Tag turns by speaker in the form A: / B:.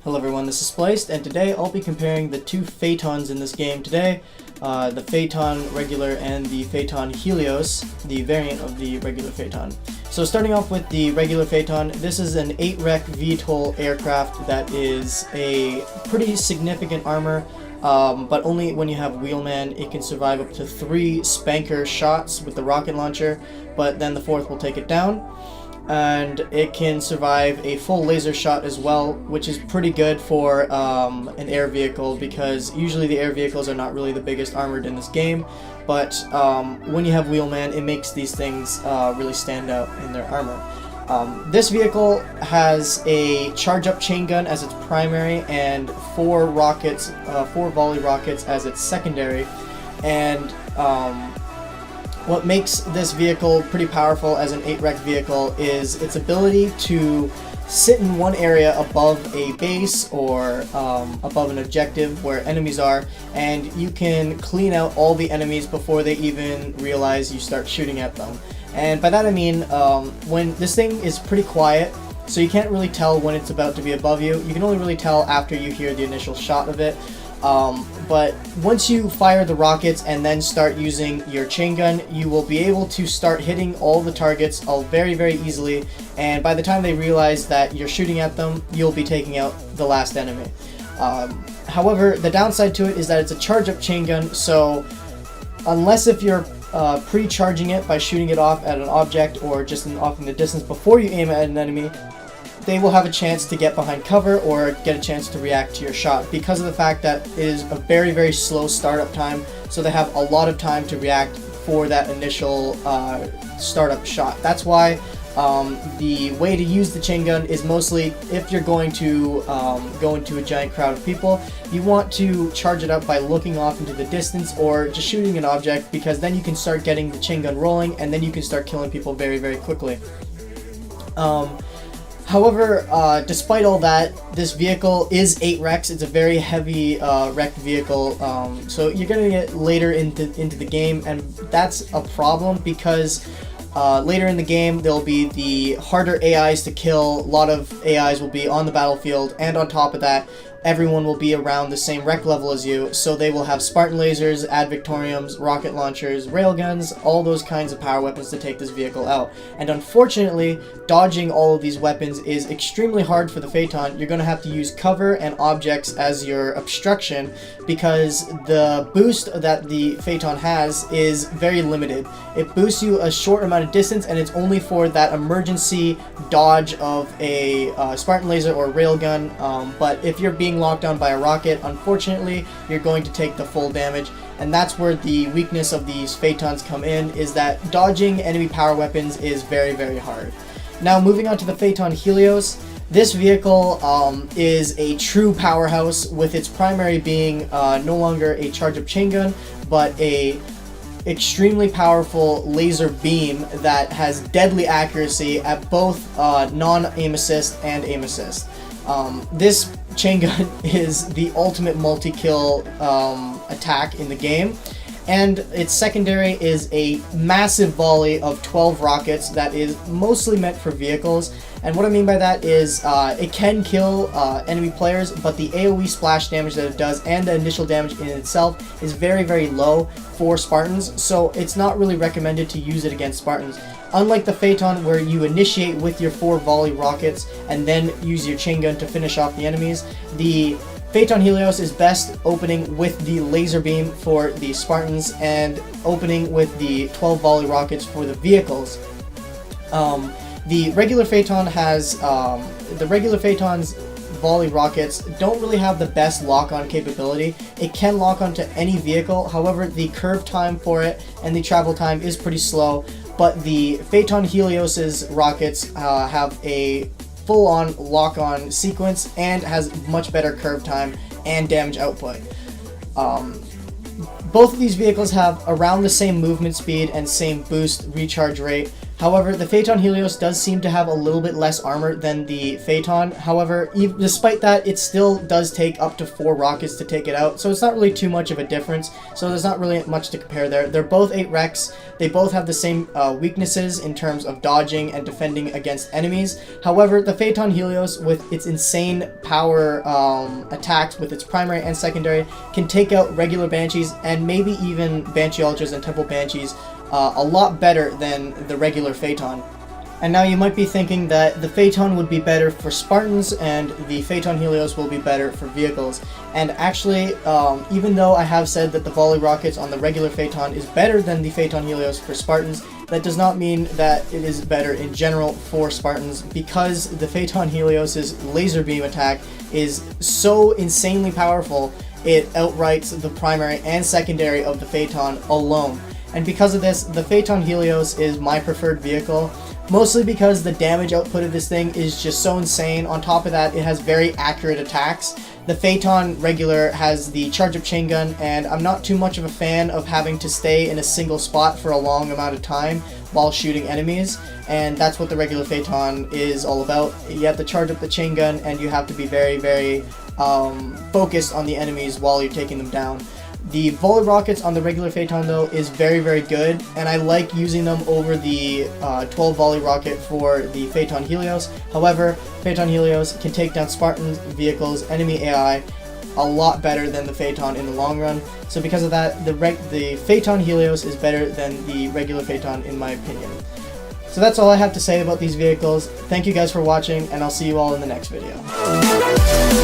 A: Hello everyone, this is Spliced, and today I'll be comparing the two Phaetons in this game today, the Phaeton Regular and the Phaeton Helios, the variant of the regular Phaeton. So starting off with the regular Phaeton, this is an 8-rec VTOL aircraft that is a pretty significant armor, but only when you have Wheelman. It can survive up to 3 spanker shots with the rocket launcher, but then the 4th will take it down. And it can survive a full laser shot as well, which is pretty good for an air vehicle, because usually the air vehicles are not really the biggest armored in this game, but when you have Wheelman, it makes these things really stand out in their armor. This vehicle has a charge-up chain gun as its primary and 4 volley rockets as its secondary, and what makes this vehicle pretty powerful as an 8-rec vehicle is its ability to sit in one area above a base or above an objective where enemies are, and you can clean out all the enemies before they even realize you start shooting at them. And by that I mean, when this thing is pretty quiet, so you can't really tell when it's about to be above you. You can only really tell after you hear the initial shot of it. But once you fire the rockets and then start using your chain gun, you will be able to start hitting all the targets all very easily, and by the time they realize that you're shooting at them, you'll be taking out the last enemy. However, the downside to it is that it's a charge-up chain gun, so unless if you're pre-charging it by shooting it off at an object or just off in the distance before you aim at an enemy, they will have a chance to get behind cover or get a chance to react to your shot, because of the fact that it is a very slow startup time, so they have a lot of time to react for that initial startup shot. That's why the way to use the chain gun is mostly if you're going to go into a giant crowd of people, you want to charge it up by looking off into the distance or just shooting an object, because then you can start getting the chain gun rolling and then you can start killing people very quickly. However, despite all that, this vehicle is 8 recs. It's a very heavy wrecked vehicle, so you're going to get later into the game, and that's a problem, because later in the game there'll be the harder AIs to kill. A lot of AIs will be on the battlefield, and on top of that, everyone will be around the same rec level as you, so they will have Spartan lasers, ad victoriums, rocket launchers, railguns, all those kinds of power weapons to take this vehicle out. And unfortunately, dodging all of these weapons is extremely hard for the Phaeton. You're going to have to use cover and objects as your obstruction, because the boost that the Phaeton has is very limited. It boosts you a short amount of distance, and it's only for that emergency dodge of a Spartan laser or railgun, but if you're being locked on by a rocket, unfortunately, you're going to take the full damage. And that's where the weakness of these Phaetons come in, is that dodging enemy power weapons is very hard. Now, moving on to the Phaeton Helios, this vehicle is a true powerhouse, with its primary being no longer a charge-up chain gun, but a extremely powerful laser beam that has deadly accuracy at both non-aim assist and aim assist. This chain gun is the ultimate multi-kill attack in the game, and its secondary is a massive volley of 12 rockets that is mostly meant for vehicles. And what I mean by that is it can kill enemy players, but the AoE splash damage that it does and the initial damage in itself is very low for Spartans, so it's not really recommended to use it against Spartans. Unlike the Phaeton, where you initiate with your 4 volley rockets and then use your chain gun to finish off the enemies, the Phaeton Helios is best opening with the laser beam for the Spartans and opening with the 12 volley rockets for the vehicles. The regular Phaeton has the regular Phaeton's volley rockets don't really have the best lock-on capability. It can lock onto any vehicle, however the curve time for it and the travel time is pretty slow, but the Phaeton Helios's rockets have a full-on lock-on sequence and has much better curve time and damage output. Both of these vehicles have around the same movement speed and same boost recharge rate. However, the Phaeton Helios does seem to have a little bit less armor than the Phaeton. However, despite that, it still does take up to 4 rockets to take it out, so it's not really too much of a difference. So there's not really much to compare there. They're both 8 Rex. They both have the same weaknesses in terms of dodging and defending against enemies. However, the Phaeton Helios, with its insane power attacks with its primary and secondary, can take out regular Banshees and maybe even Banshee Ultras and Temple Banshees a lot better than the regular Phaeton. And now you might be thinking that the Phaeton would be better for Spartans and the Phaeton Helios will be better for vehicles. And actually, even though I have said that the volley rockets on the regular Phaeton is better than the Phaeton Helios for Spartans, that does not mean that it is better in general for Spartans, because the Phaeton Helios' laser beam attack is so insanely powerful, it outrights the primary and secondary of the Phaeton alone. And because of this, the Phaeton Helios is my preferred vehicle, mostly because the damage output of this thing is just so insane. On top of that, it has very accurate attacks. The Phaeton regular has the charge-up chain gun, and I'm not too much of a fan of having to stay in a single spot for a long amount of time while shooting enemies, and that's what the regular Phaeton is all about. You have to charge up the chain gun, and you have to be very, very focused on the enemies while you're taking them down. The volley rockets on the regular Phaeton though is very, very good, and I like using them over the 12 volley rocket for the Phaeton Helios. However, Phaeton Helios can take down Spartan vehicles, enemy AI, a lot better than the Phaeton in the long run. So because of that, the Phaeton Helios is better than the regular Phaeton in my opinion. So that's all I have to say about these vehicles. Thank you guys for watching, and I'll see you all in the next video.
B: We'll be right back.